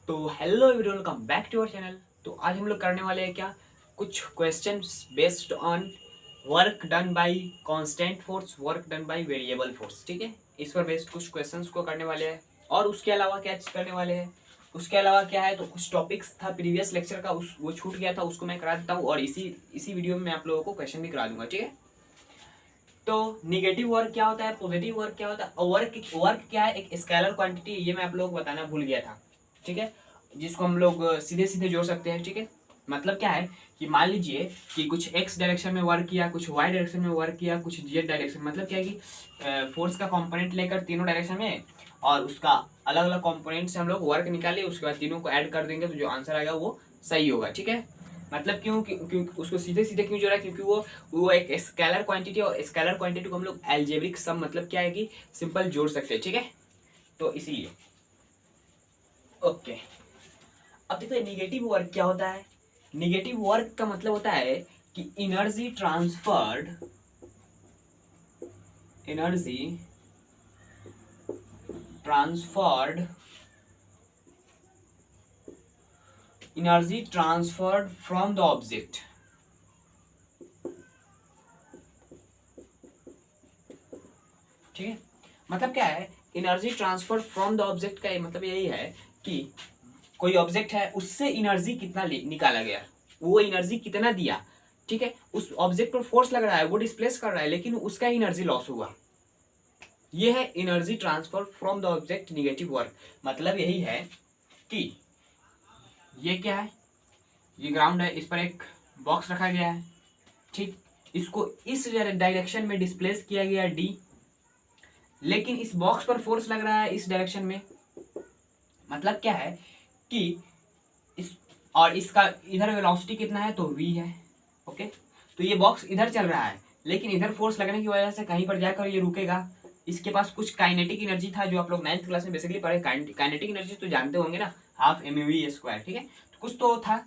तो hello everyone, welcome back to our channel. तो आज हम लोग करने वाले हैं क्या, कुछ questions based on work done by constant force, work done by variable force. ठीक है, इस पर बेस्ड कुछ क्वेश्चंस को करने वाले हैं। और उसके अलावा क्या चीज करने वाले हैं, उसके अलावा क्या है, तो कुछ टॉपिक्स था प्रीवियस लेक्चर का, वो छूट गया था, उसको मैं करा देता हूँ। और इसी वीडियो में मैं आप लोगों को क्वेश्चन भी करा दूंगा। ठीक है, तो निगेटिव वर्क क्या होता है, पॉजिटिव वर्क क्या होता है, और वर्क क्या है, एक स्केलर क्वांटिटी, ये मैं आप लोगों को बताना भूल गया था। ठीक है, जिसको हम लोग सीधे सीधे जोड़ सकते हैं। ठीक है, मतलब क्या है कि मान लीजिए कि कुछ एक्स डायरेक्शन में वर्क किया, कुछ वाई डायरेक्शन में वर्क किया, कुछ जेड डायरेक्शन, मतलब क्या है कि फोर्स का कंपोनेंट लेकर तीनों डायरेक्शन में, और उसका अलग अलग कंपोनेंट से हम लोग वर्क निकाले, उसके बाद तीनों को ऐड कर देंगे तो जो आंसर आएगा वो सही होगा। ठीक है, मतलब क्यों उसको सीधे सीधे क्यों जोड़ा, क्योंकि वो एक स्केलर क्वांटिटी, और स्केलर क्वांटिटी को हम लोग एल्जेब्रिक सम, मतलब क्या है कि सिंपल जोड़ सकते हैं। ठीक है, तो इसीलिए ओके। अब देखो निगेटिव वर्क क्या होता है। निगेटिव वर्क का मतलब होता है कि energy transferred, energy transferred, energy transferred from the object. ठीक है, मतलब क्या है, energy transfer from the object का मतलब यही है कि कोई ऑब्जेक्ट है, उससे एनर्जी कितना निकाला गया, वो एनर्जी कितना दिया। ठीक है, उस ऑब्जेक्ट पर फोर्स लग रहा है, वो डिस्प्लेस कर रहा है, लेकिन उसका एनर्जी लॉस हुआ। ये है energy transfer from the object negative work. मतलब यही है कि ये क्या है, ये ग्राउंड है, इस पर एक बॉक्स रखा गया है। ठीक, इसको इस डायरेक्शन में डिस्प्लेस किया गया डी, लेकिन इस बॉक्स पर फोर्स लग रहा है इस डायरेक्शन में। मतलब क्या है कि इस और इसका इधर वेलोसिटी कितना है, तो v है। ओके, तो ये बॉक्स इधर चल रहा है, लेकिन इधर फोर्स लगने की वजह से कहीं पर जाकर ये रुकेगा। इसके पास कुछ काइनेटिक एनर्जी था, जो आप लोग 9th क्लास में बेसिकली पढ़े। काइनेटिक एनर्जी तो जानते होंगे ना, हाफ mv²। ठीक है, तो कुछ तो था।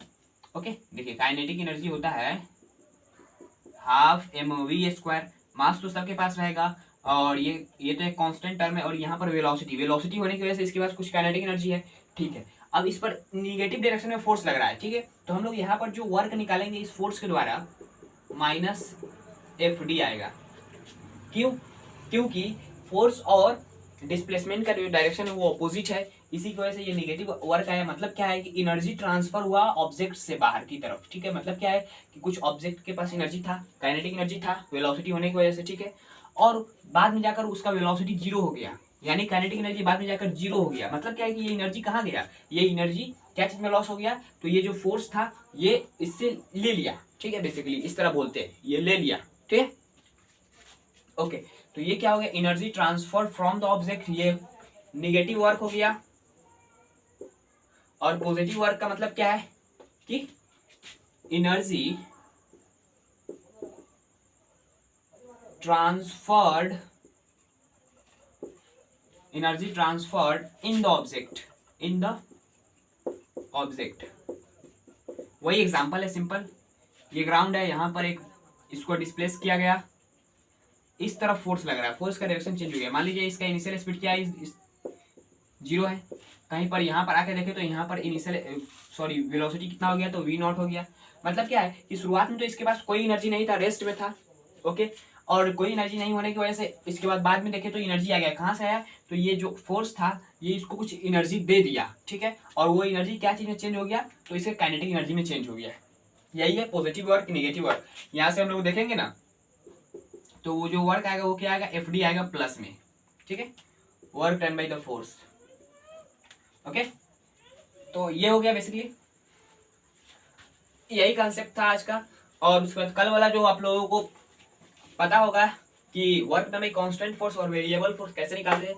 ओके, देखिए काइनेटिक एनर्जी होता है हाफ mv²। मास तो सबके पास रहेगा, और ये तो एक कांस्टेंट टर्म है। और यहाँ पर वेलोसिटी होने की वजह से इसके पास कुछ काइनेटिक एनर्जी है। ठीक है, अब इस पर निगेटिव डायरेक्शन में फोर्स लग रहा है। ठीक है, तो हम लोग यहाँ पर जो वर्क निकालेंगे इस फोर्स के द्वारा, माइनस एफ डी आएगा। क्यों, क्योंकि फोर्स और डिस्प्लेसमेंट का जो डायरेक्शन है वो अपोजिट है, इसी की वजह से ये निगेटिव वर्क आया। मतलब क्या है कि एनर्जी ट्रांसफर हुआ ऑब्जेक्ट से बाहर की तरफ। ठीक है, मतलब क्या है कि कुछ ऑब्जेक्ट के पास एनर्जी था, काइनेटिक एनर्जी था, वेलोसिटी होने की वजह से। ठीक है, और बाद में जाकर उसका वेलोसिटी जीरो हो गया, यानी काइनेटिक एनर्जी बाद में जाकर जीरो हो गया। मतलब क्या है कि ये एनर्जी कहाँ गया, ये एनर्जी क्या चीज में लॉस हो गया, तो ये जो फोर्स था ये इससे ले लिया। ठीक है, बेसिकली इस तरह बोलते हैं, ये ले लिया। ठीक है, ओके, तो ये क्या हो गया, energy transfer from the object, ये निगेटिव वर्क हो गया। और पॉजिटिव वर्क का मतलब क्या है कि energy transferred, energy transferred in the object, in the object. वही एग्जांपल है सिंपल। ये ग्राउंड है, यहां पर एक इसको डिस्प्लेस किया गया, इस तरफ फोर्स लग रहा है, फोर्स का डायरेक्शन चेंज हो गया। मान लीजिए इसका इनिशियल स्पीड क्या है, जीरो है। कहीं पर यहाँ पर आके देखें तो यहाँ पर इनिशियल वेलोसिटी कितना हो गया, तो v0 हो गया। मतलब क्या है कि शुरुआत में तो इसके पास कोई एनर्जी नहीं था, रेस्ट में था। ओके, और कोई एनर्जी नहीं होने की वजह से इसके बाद में देखें तो एनर्जी आ गया। कहाँ से आया, तो ये जो फोर्स था ये इसको कुछ एनर्जी दे दिया। ठीक है, और वो एनर्जी क्या चीज में चेंज हो गया, तो इसके काइनेटिक एनर्जी में चेंज हो गया। यही है पॉजिटिव वर्क, निगेटिव वर्क। यहाँ से हम लोग देखेंगे ना, तो वो जो वर्क आएगा वो क्या आएगा, एफ डी आएगा प्लस में। ठीक है, work done by the force. Okay, तो ये हो गया बेसिकली, यही कंसेप्ट था आज का। और उसके बाद कल वाला जो आप लोगों को पता होगा कि work done by constant force और वेरिएबल फोर्स कैसे निकालते हैं।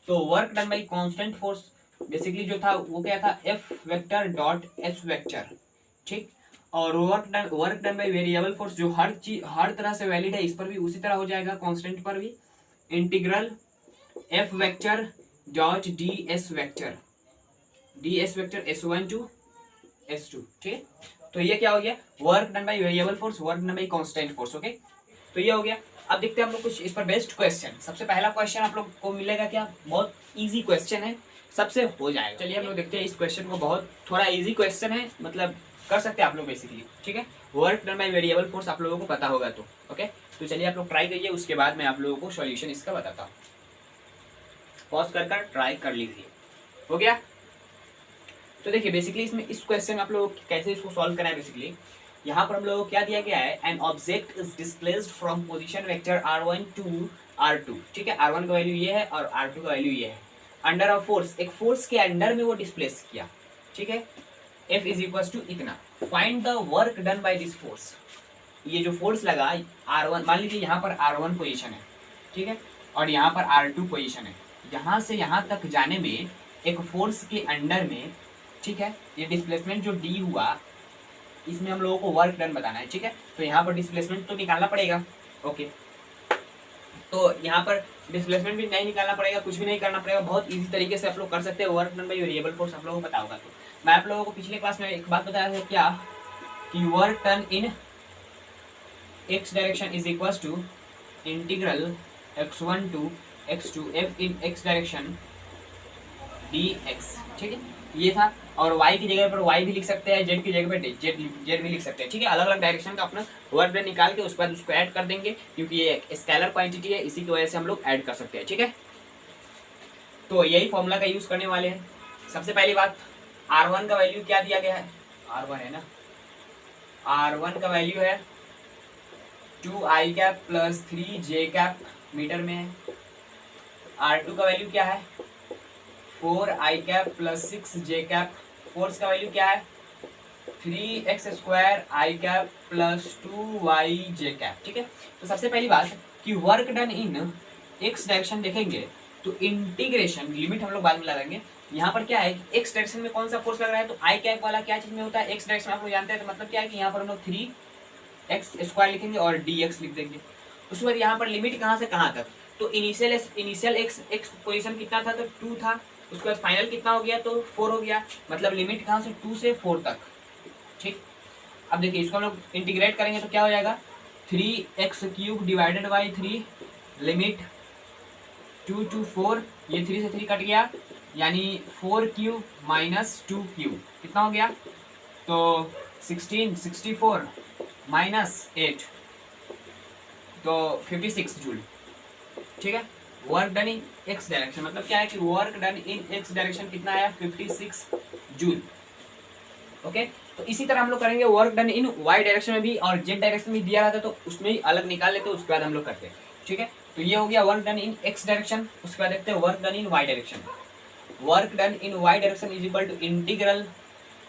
तो work done by constant force basically जो था वो क्या था, F vector dot S vector. ठीक, और work done by variable force जो हर तरह से वैलिड है, इस पर भी उसी तरह हो जाएगा, कांस्टेंट पर भी, integral F vector dot D S vector, D S vector s1 to s2। ठीक है, तो ये क्या हो गया, work done by variable force, work done by constant force. Okay, तो ये हो गया। अब देखते हैं हम लोग कुछ इस पर बेस्ड क्वेश्चन। सबसे पहला क्वेश्चन आप लोग को मिलेगा क्या, बहुत इजी क्वेश्चन है, सबसे हो जाएगा। चलिए हम लोग देखते हैं इस क्वेश्चन को, बहुत थोड़ा इजी क्वेश्चन है, मतलब कर सकते हैं आप लोग बेसिकली, ठीक है। Work done by variable force आप लोगों को पता होगा तो ओके। तो चलिए आप लोग ट्राई करिए, उसके बाद मैं आप लोगों को सॉल्यूशन इसका बताता हूँ। पॉज कर ट्राई कर लीजिए। हो गया? तो देखिए बेसिकली इसमें इस क्वेश्चन में आप लोग कैसे इसको सॉल्व करना है। बेसिकली यहाँ पर हम लोगों को क्या दिया गया है, an object is displaced from position vector r1 to r2, ठीक है। r1 का वैल्यू ये है और r2 का वैल्यू ये है। अंडर अ फोर्स, एक फोर्स के अंडर में वो डिस्प्लेस किया, ठीक है। F इज इक्वल टू इतना, find the work done by this force. ये जो फोर्स लगा r1, मान लीजिए यहाँ पर r1 पोजीशन है, ठीक है, और यहाँ पर r2 पोजीशन है। यहाँ से यहाँ तक जाने में एक फोर्स के अंडर में, ठीक है, ये डिस्प्लेसमेंट जो d हुआ इसमें हम लोगों को वर्क डन बताना है, ठीक है। तो यहाँ पर डिस्प्लेसमेंट तो निकालना पड़ेगा, ओके। तो यहाँ पर डिस्प्लेसमेंट भी नहीं निकालना पड़ेगा, कुछ भी नहीं करना पड़ेगा, बहुत इजी तरीके से आप लोग कर सकते हैं। Work done by variable force आप लोगों को पता होगा। तो मैं आप लोगों को पिछले क्लास में एक बात बताया था क्या, कि work done in x direction is equal to integral x1 to x2 f in x direction dx, ठीक है, ये था। और y की जगह पर y भी लिख सकते हैं, z की जगह पर z भी लिख सकते हैं, ठीक है। अलग अलग डायरेक्शन का अपना वर्क डन निकाल के उसके बाद उसको ऐड कर देंगे, क्योंकि ये एक स्केलर क्वांटिटी है, इसी की वजह से हम लोग ऐड कर सकते हैं, ठीक है। तो यही फॉर्मूला का यूज करने वाले हैं। सबसे पहली बात, r1 का वैल्यू क्या दिया गया है, r1 है ना, r1 का वैल्यू है 2i cap plus 3j cap metre में है। r2 का वैल्यू क्या है 4i cap plus 6j cap. Force का वैल्यू क्या है 3x square i cap plus 2yj cap, ठीक है। तो सबसे पहली बात कि work done in x direction देखेंगे तो इंटीग्रेशन लिमिट हम लोग बाद में लगाएंगे। यहाँ पर क्या है कि x डायरेक्शन में कौन सा फोर्स लग रहा है, तो i कैप वाला क्या चीज में होता है, x डायरेक्शन आप लोग जानते हैं। तो मतलब क्या है कि यहाँ पर हम लोग 3x स्क्वायर लिखेंगे और dx लिख देंगे। उसके बाद यहाँ पर लिमिट कहाँ से कहाँ तक, तो इनिशियल x पोजीशन कितना था, तो 2 था। उसके बाद फाइनल कितना हो गया, तो 4 हो गया। मतलब लिमिट कहाँ से 2 से 4 तक, ठीक। अब देखिए इसको हम लोग इंटीग्रेट करेंगे तो क्या हो जाएगा 3x cube divided by 3 limit 2 to 4, ये 3 से 3 कट गया, यानी 4 क्यूब माइनस 2 क्यूब कितना हो गया, तो 64 माइनस 8 तो 56 जूल, ठीक है। Work done in X direction मतलब क्या है कि work done in X direction कितना आया 56 जूल, ओके। तो इसी तरह हम लोग करेंगे work done in Y direction में भी, और जेड डायरेक्शन में दिया रहता तो उसमें ही अलग निकाल लेते, उसके बाद हम लोग करते हैं, ठीक है। तो ये हो गया work done in X direction. उसके बाद देखते हैं work done in Y direction. Work done in Y direction is equal to integral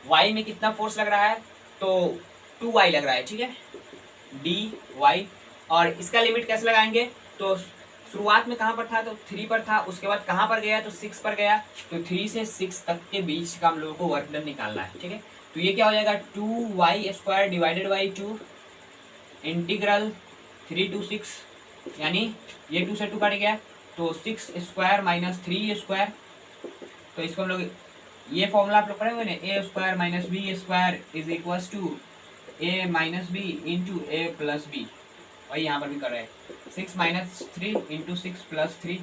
Y में कितना फोर्स लग रहा है, तो 2y लग रहा है, ठीक है, dy। और इसका लिमिट कैसे लगाएंगे, तो शुरुआत में कहाँ पर था, तो 3 पर था। उसके बाद कहाँ पर गया, तो 6 पर गया। तो 3 से 6 तक के बीच का हम लोगों को वर्क डन निकालना है, ठीक है। तो ये क्या हो जाएगा 2y square divided by 2 integral 3 to 6, यानी ये 2 से 2 कट गया, तो 6 स्क्वायर माइनस 3 स्क्वायर। तो इसको हम लोग ये फॉर्मूला आप लोग पढ़े हुए ना, A square minus B square is equal to A minus B into A plus B. वही यहाँ पर भी कर रहे हैं 6 माइनस 3 इंटू 6 प्लस 3,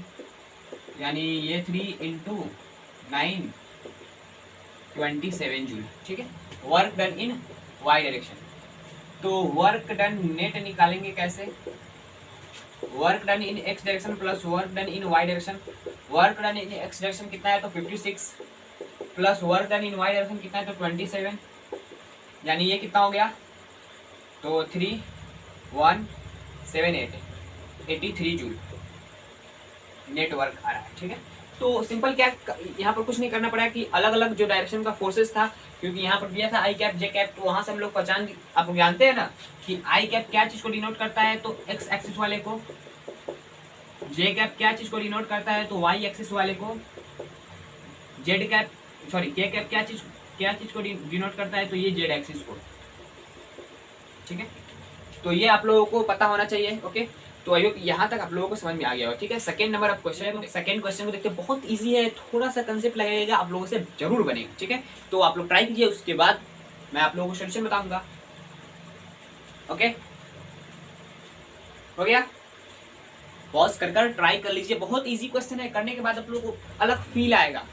यानी ये 3 इंटू 9 27 जूल, ठीक है। Work done in Y direction. तो वर्क डन नेट निकालेंगे कैसे, work done in X direction plus work done in Y direction. Work done in X direction कितना है, तो 56 plus work done in Y direction कितना है, तो 27, यानी ये कितना हो गया, तो 3178 83 जूल नेटवर्क आ रहा है, ठीक है। तो सिंपल क्या यहाँ पर कुछ नहीं करना पड़ा कि अलग अलग जो डायरेक्शन का फोर्सेस था, क्योंकि यहाँ पर दिया था आई कैप जे कैप, तो वहां से हम लोग पहचान, आप जानते हैं ना कि आई कैप क्या चीज को डिनोट करता है, तो एक्स एक्सिस वाले को, जे कैप क्या चीज को डिनोट करता है, तो वाई एक्सिस वाले को, जेड कैप सॉरी के कैप क्या चीज को डिनोट करता है, तो ये जेड एक्सिस को, ठीक है। तो ये आप लोगों को पता होना चाहिए, ओके। तो आई होप यहाँ तक आप लोगों को समझ में आ गया होगा, ठीक है। सेकंड नंबर ऑफ क्वेश्चन है, सेकंड क्वेश्चन को देखते हैं, बहुत इजी है, थोड़ा सा कंसेप्ट लगेगा, आप लोगों से जरूर बनेगा, ठीक है। तो आप लोग ट्राई कीजिए, उसके बाद मैं आप लोगों को सोल्यूशन बताऊंगा, ओके। हो गया, पॉज कर ट्राई कर लीजिए, बहुत इजी क्वेश्चन है, करने के बाद आप लोगों को अलग फील आएगा,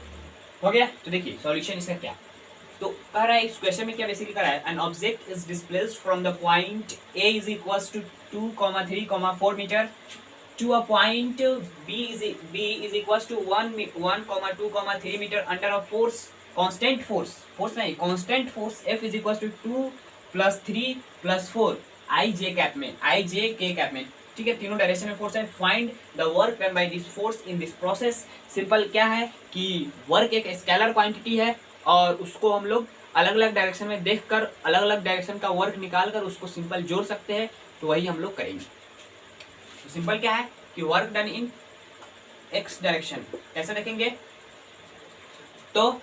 हो गया। तो देखिए सॉल्यूशन इसका क्या, तो कह रहा है इस क्वेश्चन में क्या बेसिकली कह रहा है, an object is displaced from the point A is equals to 2,3,4 metre to a point B is equals to 1,2,3 meter under a force constant force F is equals to 2 plus 3 plus 4 I J K cap में, ठीक है, तीनों direction में force है। Find the work done by this force in this process. Simple क्या है कि work एक स्केलर क्वांटिटी है और उसको हम लोग अलग अलग डायरेक्शन में देखकर अलग अलग डायरेक्शन का वर्क निकाल कर उसको सिंपल जोड़ सकते हैं, तो वही हम लोग करेंगे। तो सिंपल क्या है कि work done in X direction कैसे देखेंगे, तो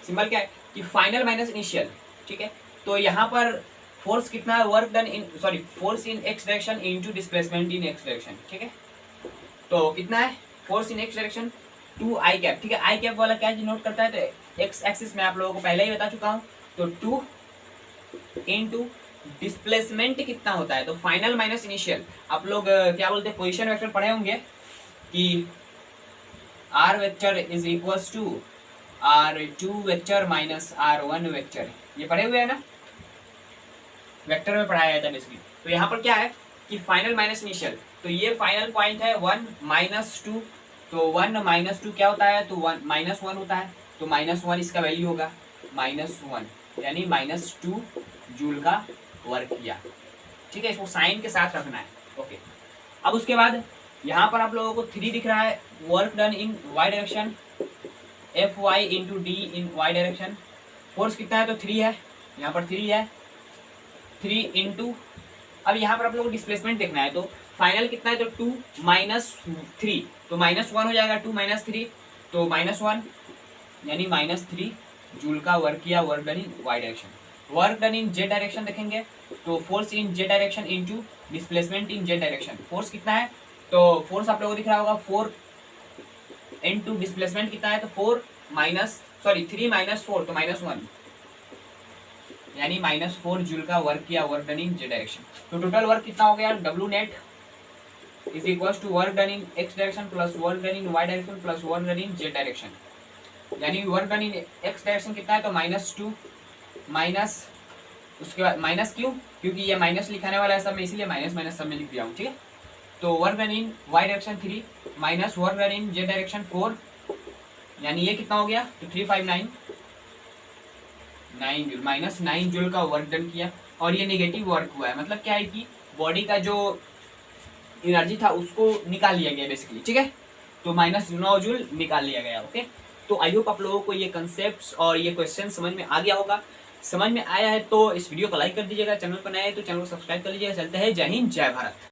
सिंपल क्या है कि फाइनल माइनस इनिशियल, ठीक है। तो यहाँ पर फोर्स कितना है, work done in force in X direction into displacement in X direction, ठीक है। तो कितना है force in X direction 2 I cap, ठीक है। आई कैप वाला क्या डिनोट करता है, तो एक्स एक्सिस में आप लोगों को पहले ही बता चुका हूँ, तो 2 इनटू डिस्प्लेसमेंट कितना होता है, तो फाइनल माइनस इनिशियल। आप लोग क्या बोलते हैं पोजीशन वेक्टर पढ़े होंगे कि R vector is equals to R2 vector minus R1 vector, ये पढ़े हुए है ना, वेक्टर में पढ़ाया जाता है बेसिकली। तो यहाँ पर क्या है कि फाइनल माइनस इनिशियल, तो ये फाइनल पॉइंट है 1 माइनस 2, तो 1 माइनस 2 क्या होता है, तो 1 माइनस 1 होता है, तो -1 इसका वैल्यू होगा -1, यानी -2 जूल का वर्क किया, ठीक है। इसको साइन के साथ रखना है, ओके। अब उसके बाद यहाँ पर आप लोगों को 3 दिख रहा है, work done in Y direction Fy into D in Y direction. Force कितना है, तो 3 है, यहाँ पर 3 है, 3 इंटू, अब यहाँ पर आप लोगों को डिस्प्लेसमेंट देखना है, तो फाइनल कितना है, तो 2 माइनस 3, तो -1 हो जाएगा, 2 माइनस 3 तो -1, यानी -3 जूल का वर्क किया, work done in Y direction. Work done in Z direction देखेंगे, तो force in Z direction into displacement in Z direction. Force कितना है, तो फोर्स आप लोगों को दिख रहा होगा 4 इंटू डिस्प्लेसमेंट कितना है, तो 3 माइनस 4 तो -1, यानी -4 जूल का वर्क किया, work done in Z direction. तो टोटल वर्क कितना हो गया, W net is equals to work done in X direction plus work done in Y direction plus work done in Z direction, यानी work done in X direction कितना है, तो -2 minus, उसके बाद माइनस क्यों, क्योंकि ये माइनस लिखाने वाला है सब में, इसीलिए माइनस माइनस सब में लिख दिया हूँ, ठीक है। तो work done in Y direction 3 minus work done in Z direction 4, यानी ये कितना हो गया, तो 359 9 जूल, -9 जूल का वर्क डन किया, और ये नेगेटिव वर्क हुआ है, मतलब क्या है कि बॉडी का जो एनर्जी था उसको निकाल लिया गया बेसिकली, ठीक है। तो -9 जूल निकाल लिया गया, ओके। तो आई होप आप लोगों को ये कंसेप्ट और ये क्वेश्चन समझ में आ गया होगा। समझ में आया है तो इस वीडियो को लाइक कर दीजिएगा, चैनल पर नए हैं तो चैनल को सब्सक्राइब कर लीजिएगा। चलते हैं, जय हिंद जय भारत।